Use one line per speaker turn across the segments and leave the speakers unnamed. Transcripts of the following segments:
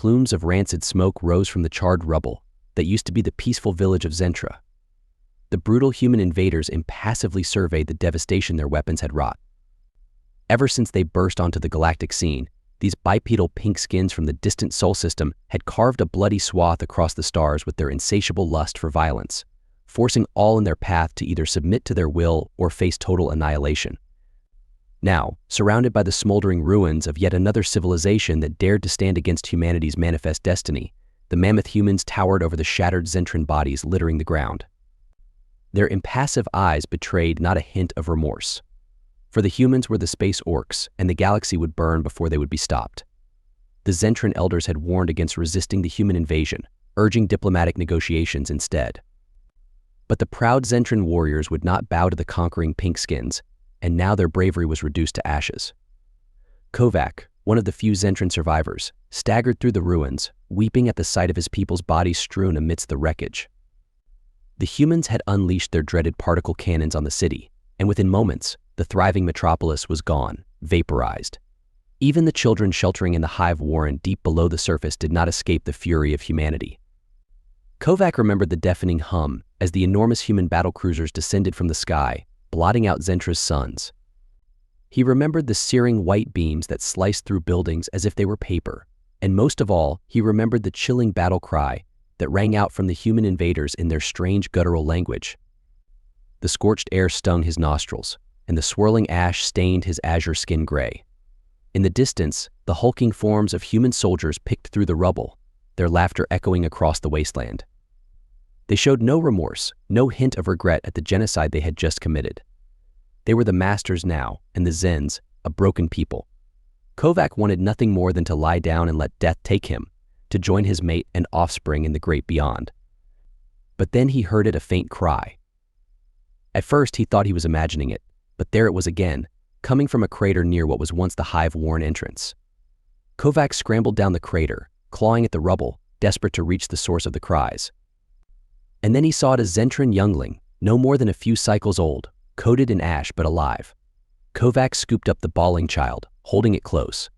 Plumes of rancid smoke rose from the charred rubble that used to be the peaceful village of Zentra. The brutal human invaders impassively surveyed the devastation their weapons had wrought. Ever since they burst onto the galactic scene, these bipedal pink skins from the distant Sol system had carved a bloody swath across the stars with their insatiable lust for violence, forcing all in their path to either submit to their will or face total annihilation. Now, surrounded by the smoldering ruins of yet another civilization that dared to stand against humanity's manifest destiny, the mammoth humans towered over the shattered Zentran bodies littering the ground. Their impassive eyes betrayed not a hint of remorse. For the humans were the space orcs, and the galaxy would burn before they would be stopped. The Zentran elders had warned against resisting the human invasion, urging diplomatic negotiations instead. But the proud Zentran warriors would not bow to the conquering pinkskins, and now their bravery was reduced to ashes. Kovac, one of the few Zentran survivors, staggered through the ruins, weeping at the sight of his people's bodies strewn amidst the wreckage. The humans had unleashed their dreaded particle cannons on the city, and within moments, the thriving metropolis was gone, vaporized. Even the children sheltering in the hive warren deep below the surface did not escape the fury of humanity. Kovac remembered the deafening hum as the enormous human battlecruisers descended from the sky, blotting out Zentra's suns. He remembered the searing white beams that sliced through buildings as if they were paper, and most of all, he remembered the chilling battle cry that rang out from the human invaders in their strange guttural language. The scorched air stung his nostrils, and the swirling ash stained his azure skin gray. In the distance, the hulking forms of human soldiers picked through the rubble, their laughter echoing across the wasteland. They showed no remorse, no hint of regret at the genocide they had just committed. They were the masters now, and the Zens, a broken people. Kovac wanted nothing more than to lie down and let death take him, to join his mate and offspring in the great beyond. But then he heard a faint cry. At first he thought he was imagining it, but there it was again, coming from a crater near what was once the hive-worn entrance. Kovac scrambled down the crater, clawing at the rubble, desperate to reach the source of the cries. And then he saw it a Zentran youngling, no more than a few cycles old, coated in ash but alive. Kovac scooped up the bawling child, holding it close.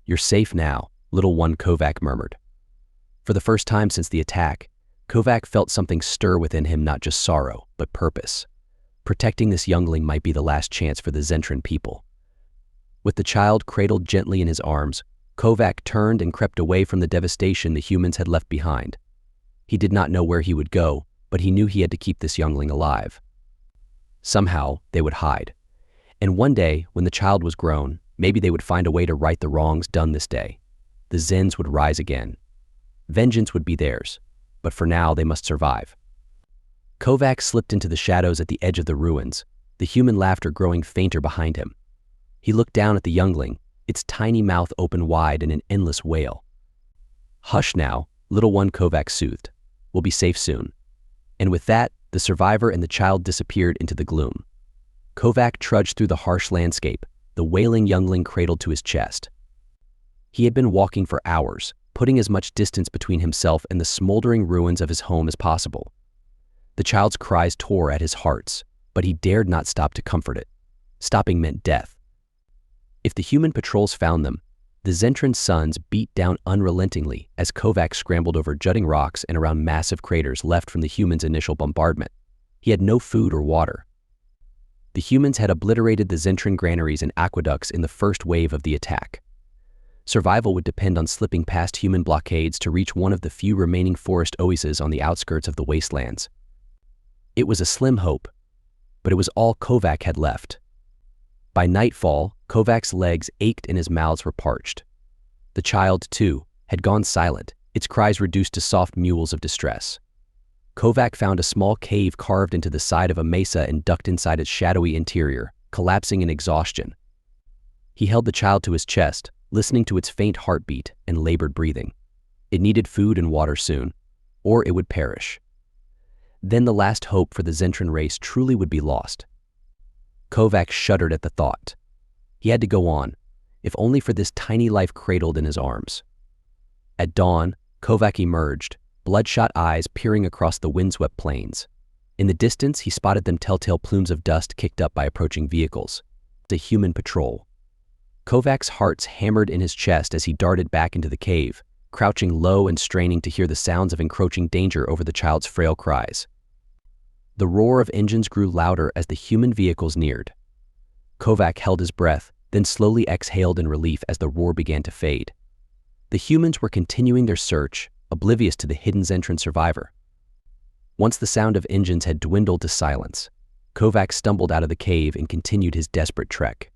"You're safe now," little one, Kovac murmured. For the first time since the attack, Kovac felt something stir within him, not just sorrow, but purpose. Protecting this youngling might be the last chance for the Zentran people. With the child cradled gently in his arms, Kovac turned and crept away from the devastation the humans had left behind. He did not know where he would go, but he knew he had to keep this youngling alive. Somehow, they would hide. And one day, when the child was grown, maybe they would find a way to right the wrongs done this day. The Zens would rise again. Vengeance would be theirs, but for now they must survive. Kovac slipped into the shadows at the edge of the ruins, the human laughter growing fainter behind him. He looked down at the youngling, its tiny mouth open wide in an endless wail. "Hush now," little one, Kovac soothed. "We'll be safe soon." And with that, the survivor and the child disappeared into the gloom. Kovac trudged through the harsh landscape, the wailing youngling cradled to his chest. He had been walking for hours, putting as much distance between himself and the smoldering ruins of his home as possible. The child's cries tore at his heart, but he dared not stop to comfort it. Stopping meant death. If the human patrols found them, the Zentran suns beat down unrelentingly as Kovac scrambled over jutting rocks and around massive craters left from the humans' initial bombardment. He had no food or water. The humans had obliterated the Zentran granaries and aqueducts in the first wave of the attack. Survival would depend on slipping past human blockades to reach one of the few remaining forest oases on the outskirts of the wastelands. It was a slim hope, but it was all Kovac had left. By nightfall, Kovac's legs ached and his mouths were parched. The child, too, had gone silent, its cries reduced to soft mewls of distress. Kovac found a small cave carved into the side of a mesa and ducked inside its shadowy interior, collapsing in exhaustion. He held the child to his chest, listening to its faint heartbeat and labored breathing. It needed food and water soon, or it would perish. Then the last hope for the Zentran race truly would be lost. Kovac shuddered at the thought. He had to go on, if only for this tiny life cradled in his arms. At dawn, Kovac emerged, bloodshot eyes peering across the windswept plains. In the distance, he spotted them telltale plumes of dust kicked up by approaching vehicles. A human patrol. Kovac's heart hammered in his chest as he darted back into the cave, crouching low and straining to hear the sounds of encroaching danger over the child's frail cries. The roar of engines grew louder as the human vehicles neared. Kovac held his breath, then slowly exhaled in relief as the roar began to fade. The humans were continuing their search, oblivious to the hidden Zentran survivor. Once the sound of engines had dwindled to silence, Kovac stumbled out of the cave and continued his desperate trek.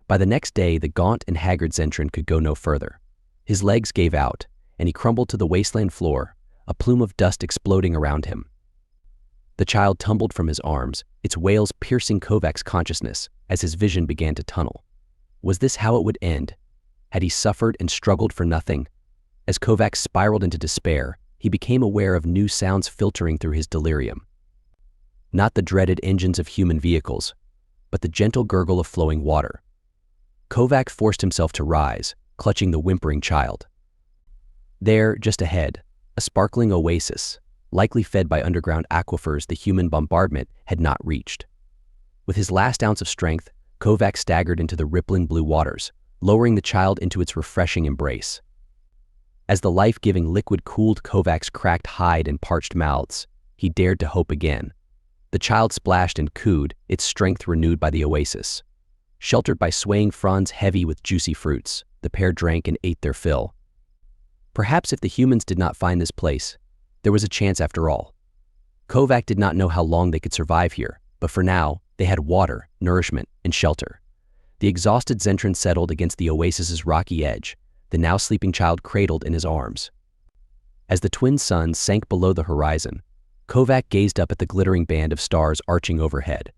By the next day, the gaunt and haggard Zentran could go no further. His legs gave out, and he crumbled to the wasteland floor, a plume of dust exploding around him. The child tumbled from his arms, its wails piercing Kovac's consciousness as his vision began to tunnel. Was this how it would end? Had he suffered and struggled for nothing? As Kovac spiraled into despair, he became aware of new sounds filtering through his delirium. Not the dreaded engines of human vehicles, but the gentle gurgle of flowing water. Kovac forced himself to rise, clutching the whimpering child. There, just ahead, a sparkling oasis, likely fed by underground aquifers the human bombardment had not reached. With his last ounce of strength, Kovac staggered into the rippling blue waters, lowering the child into its refreshing embrace. As the life-giving liquid cooled Kovac's cracked hide and parched mouths, he dared to hope again. The child splashed and cooed, its strength renewed by the oasis. Sheltered by swaying fronds heavy with juicy fruits, the pair drank and ate their fill. Perhaps if the humans did not find this place, there was a chance after all. Kovac did not know how long they could survive here, but for now, they had water, nourishment, and shelter. The exhausted Zentran settled against the oasis's rocky edge, the now sleeping child cradled in his arms. As the twin suns sank below the horizon, Kovac gazed up at the glittering band of stars arching overhead.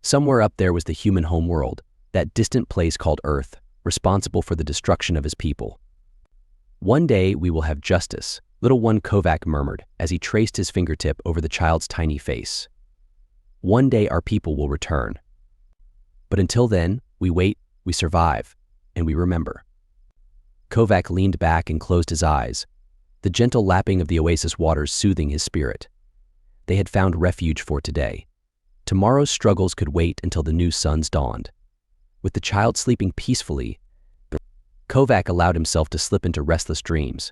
Somewhere up there was the human homeworld, that distant place called Earth, responsible for the destruction of his people. One day we will have justice, little one Kovac murmured as he traced his fingertip over the child's tiny face. One day our people will return. But until then, we wait, we survive, and we remember. Kovac leaned back and closed his eyes, the gentle lapping of the oasis waters soothing his spirit. They had found refuge for today. Tomorrow's struggles could wait until the new suns dawned. With the child sleeping peacefully, Kovac allowed himself to slip into restless dreams.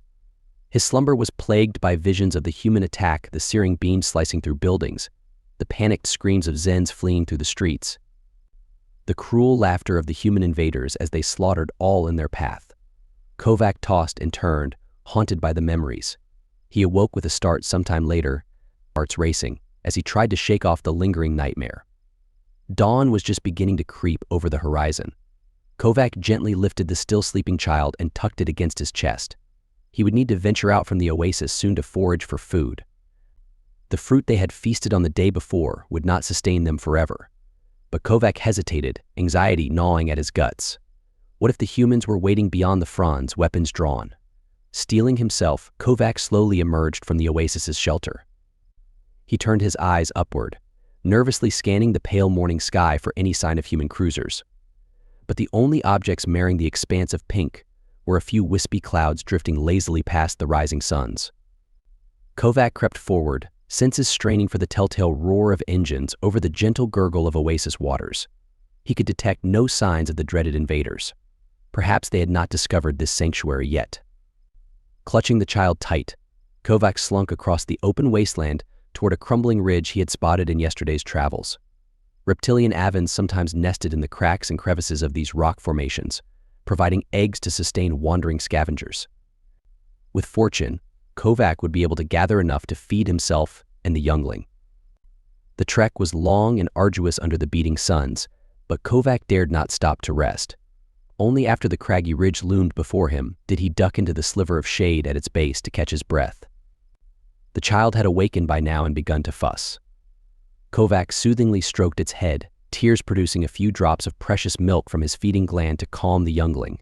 His slumber was plagued by visions of the human attack, the searing beams slicing through buildings, the panicked screams of Zens fleeing through the streets, the cruel laughter of the human invaders as they slaughtered all in their path. Kovac tossed and turned, haunted by the memories. He awoke with a start sometime later, hearts racing, as he tried to shake off the lingering nightmare. Dawn was just beginning to creep over the horizon. Kovac gently lifted the still sleeping child and tucked it against his chest. He would need to venture out from the oasis soon to forage for food. The fruit they had feasted on the day before would not sustain them forever. But Kovac hesitated, anxiety gnawing at his guts. What if the humans were waiting beyond the fronds, weapons drawn? Steeling himself, Kovac slowly emerged from the oasis's shelter. He turned his eyes upward, nervously scanning the pale morning sky for any sign of human cruisers. But the only objects marring the expanse of pink were a few wispy clouds drifting lazily past the rising suns. Kovac crept forward, senses straining for the telltale roar of engines over the gentle gurgle of oasis waters. He could detect no signs of the dreaded invaders. Perhaps they had not discovered this sanctuary yet. Clutching the child tight, Kovac slunk across the open wasteland toward a crumbling ridge he had spotted in yesterday's travels. Reptilian avens sometimes nested in the cracks and crevices of these rock formations, providing eggs to sustain wandering scavengers. With fortune, Kovac would be able to gather enough to feed himself and the youngling. The trek was long and arduous under the beating suns, but Kovac dared not stop to rest. Only after the craggy ridge loomed before him did he duck into the sliver of shade at its base to catch his breath. The child had awakened by now and begun to fuss. Kovac soothingly stroked its head, tears producing a few drops of precious milk from his feeding gland to calm the youngling.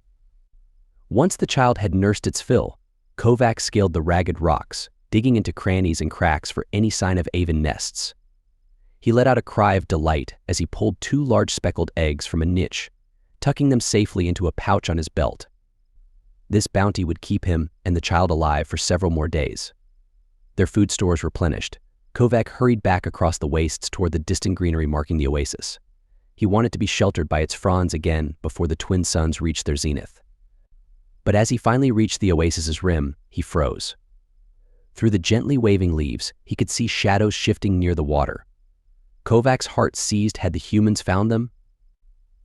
Once the child had nursed its fill, Kovac scaled the ragged rocks, digging into crannies and cracks for any sign of aven nests. He let out a cry of delight as he pulled 2 large speckled eggs from a niche, tucking them safely into a pouch on his belt. This bounty would keep him and the child alive for several more days. Their food stores replenished, Kovac hurried back across the wastes toward the distant greenery marking the oasis. He wanted to be sheltered by its fronds again before the twin suns reached their zenith. But as he finally reached the oasis's rim, he froze. Through the gently waving leaves, he could see shadows shifting near the water. Kovac's heart seized. Had the humans found them?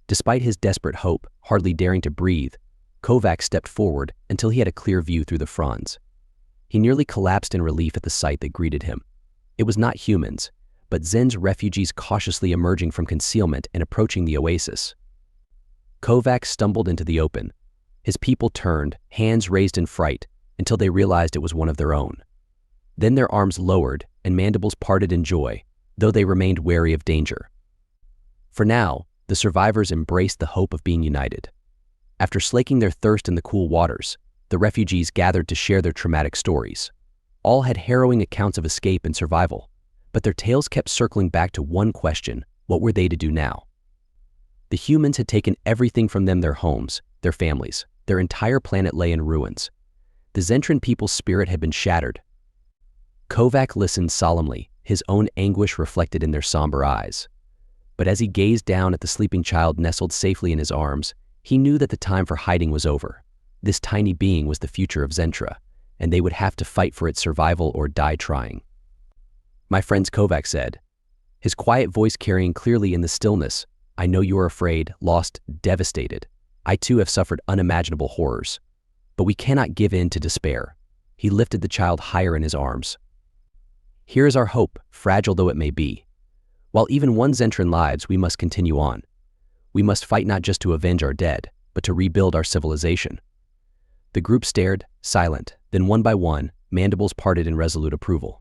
Despite his desperate hope, hardly daring to breathe, Kovac stepped forward until he had a clear view through the fronds. He nearly collapsed in relief at the sight that greeted him. It was not humans, but Zen's refugees cautiously emerging from concealment and approaching the oasis. Kovac stumbled into the open. His people turned, hands raised in fright, until they realized it was one of their own. Then their arms lowered and mandibles parted in joy, though they remained wary of danger. For now, the survivors embraced the hope of being united. After slaking their thirst in the cool waters, the refugees gathered to share their traumatic stories. All had harrowing accounts of escape and survival, but their tales kept circling back to one question: what were they to do now? The humans had taken everything from them: their homes, their families, their entire planet lay in ruins. The Zentran people's spirit had been shattered. Kovac listened solemnly, his own anguish reflected in their somber eyes. But as he gazed down at the sleeping child nestled safely in his arms, he knew that the time for hiding was over. This tiny being was the future of Zentra, and they would have to fight for its survival or die trying. "My friends," Kovac said, his quiet voice carrying clearly in the stillness, "I know you are afraid, lost, devastated. I too have suffered unimaginable horrors. But we cannot give in to despair." He lifted the child higher in his arms. "Here is our hope, fragile though it may be. While even one Zentran lives, we must continue on. We must fight not just to avenge our dead, but to rebuild our civilization." The group stared, silent, then one by one, mandibles parted in resolute approval.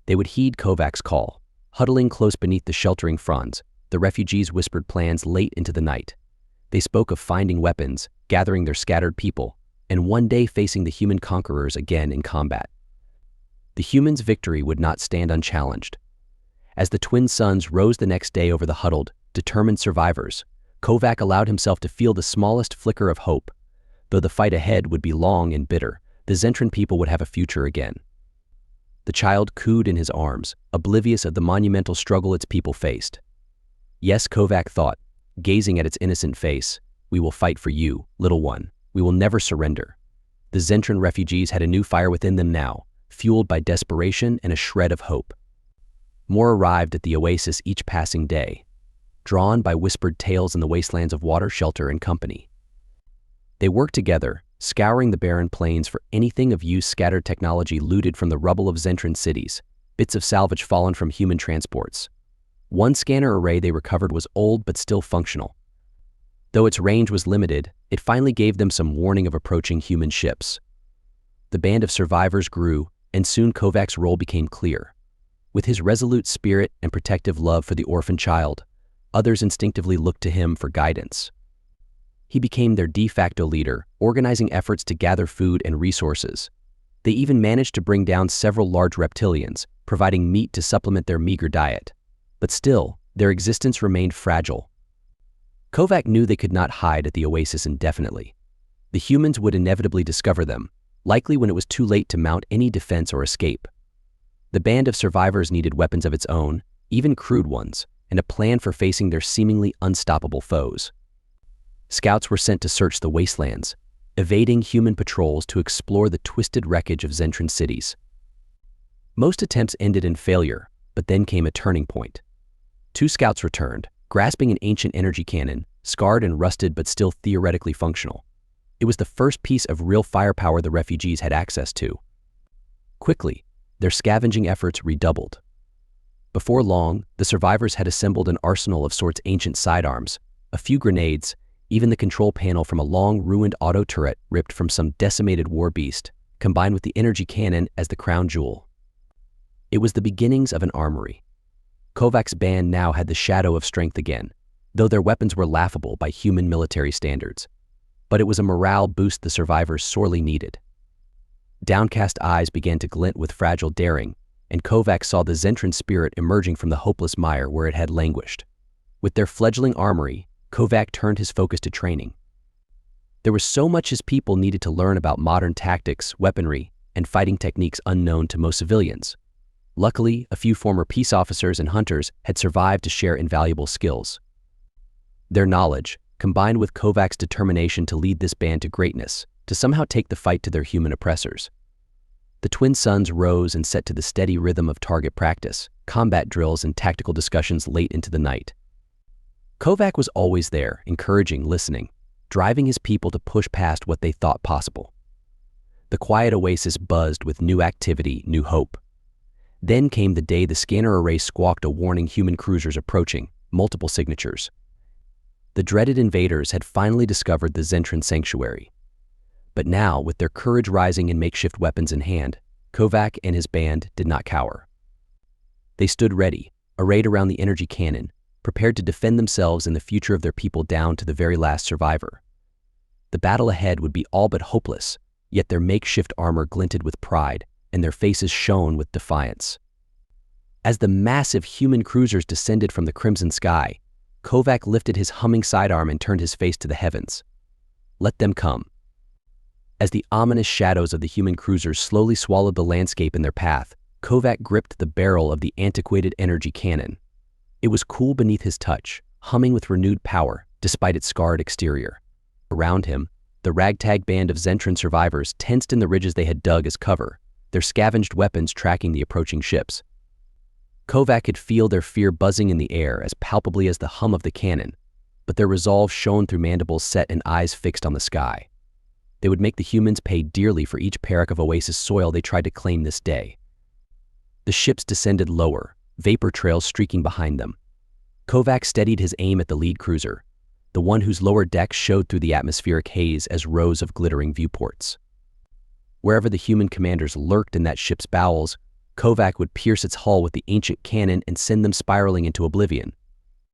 They would heed Kovac's call. Huddling close beneath the sheltering fronds, the refugees whispered plans late into the night. They spoke of finding weapons, gathering their scattered people, and one day facing the human conquerors again in combat. The humans' victory would not stand unchallenged. As the twin suns rose the next day over the huddled, determined survivors, Kovac allowed himself to feel the smallest flicker of hope. Though the fight ahead would be long and bitter, the Zentran people would have a future again. The child cooed in his arms, oblivious of the monumental struggle its people faced. "Yes," Kovac thought, gazing at its innocent face, "we will fight for you, little one. We will never surrender." The Zentran refugees had a new fire within them now, fueled by desperation and a shred of hope. More arrived at the oasis each passing day, drawn by whispered tales in the wastelands of water, shelter, and company. They worked together, scouring the barren plains for anything of use: scattered technology looted from the rubble of Zentran cities, bits of salvage fallen from human transports. One scanner array they recovered was old but still functional. Though its range was limited, it finally gave them some warning of approaching human ships. The band of survivors grew, and soon Kovac's role became clear. With his resolute spirit and protective love for the orphan child, others instinctively looked to him for guidance. He became their de facto leader, organizing efforts to gather food and resources. They even managed to bring down several large reptilians, providing meat to supplement their meager diet. But still, their existence remained fragile. Kovac knew they could not hide at the oasis indefinitely. The humans would inevitably discover them, likely when it was too late to mount any defense or escape. The band of survivors needed weapons of its own, even crude ones, and a plan for facing their seemingly unstoppable foes. Scouts were sent to search the wastelands, evading human patrols to explore the twisted wreckage of Zentran cities. Most attempts ended in failure, but then came a turning point. 2 scouts returned, grasping an ancient energy cannon, scarred and rusted but still theoretically functional. It was the first piece of real firepower the refugees had access to. Quickly, their scavenging efforts redoubled. Before long, the survivors had assembled an arsenal of sorts: ancient sidearms, a few grenades, even the control panel from a long, ruined auto turret ripped from some decimated war beast, combined with the energy cannon as the crown jewel. It was the beginnings of an armory. Kovac's band now had the shadow of strength again, though their weapons were laughable by human military standards. But it was a morale boost the survivors sorely needed. Downcast eyes began to glint with fragile daring, and Kovac saw the Zentran spirit emerging from the hopeless mire where it had languished. With their fledgling armory, Kovac turned his focus to training. There was so much his people needed to learn about modern tactics, weaponry, and fighting techniques unknown to most civilians. Luckily, a few former peace officers and hunters had survived to share invaluable skills. Their knowledge, combined with Kovac's determination to lead this band to greatness, to somehow take the fight to their human oppressors. The twin suns rose and set to the steady rhythm of target practice, combat drills, and tactical discussions late into the night. Kovac was always there, encouraging, listening, driving his people to push past what they thought possible. The quiet oasis buzzed with new activity, new hope. Then came the day the scanner array squawked a warning: human cruisers approaching, multiple signatures. The dreaded invaders had finally discovered the Zentran sanctuary. But now, with their courage rising and makeshift weapons in hand, Kovac and his band did not cower. They stood ready, arrayed around the energy cannon, prepared to defend themselves and the future of their people down to the very last survivor. The battle ahead would be all but hopeless, yet their makeshift armor glinted with pride, and their faces shone with defiance. As the massive human cruisers descended from the crimson sky, Kovac lifted his humming sidearm and turned his face to the heavens. Let them come. As the ominous shadows of the human cruisers slowly swallowed the landscape in their path, Kovac gripped the barrel of the antiquated energy cannon. It was cool beneath his touch, humming with renewed power, despite its scarred exterior. Around him, the ragtag band of Zentran survivors tensed in the ridges they had dug as cover, their scavenged weapons tracking the approaching ships. Kovac could feel their fear buzzing in the air as palpably as the hum of the cannon, but their resolve shone through mandibles set and eyes fixed on the sky. They would make the humans pay dearly for each parak of oasis soil they tried to claim this day. The ships descended lower, vapor trails streaking behind them. Kovac steadied his aim at the lead cruiser, the one whose lower deck showed through the atmospheric haze as rows of glittering viewports. Wherever the human commanders lurked in that ship's bowels, Kovac would pierce its hull with the ancient cannon and send them spiraling into oblivion.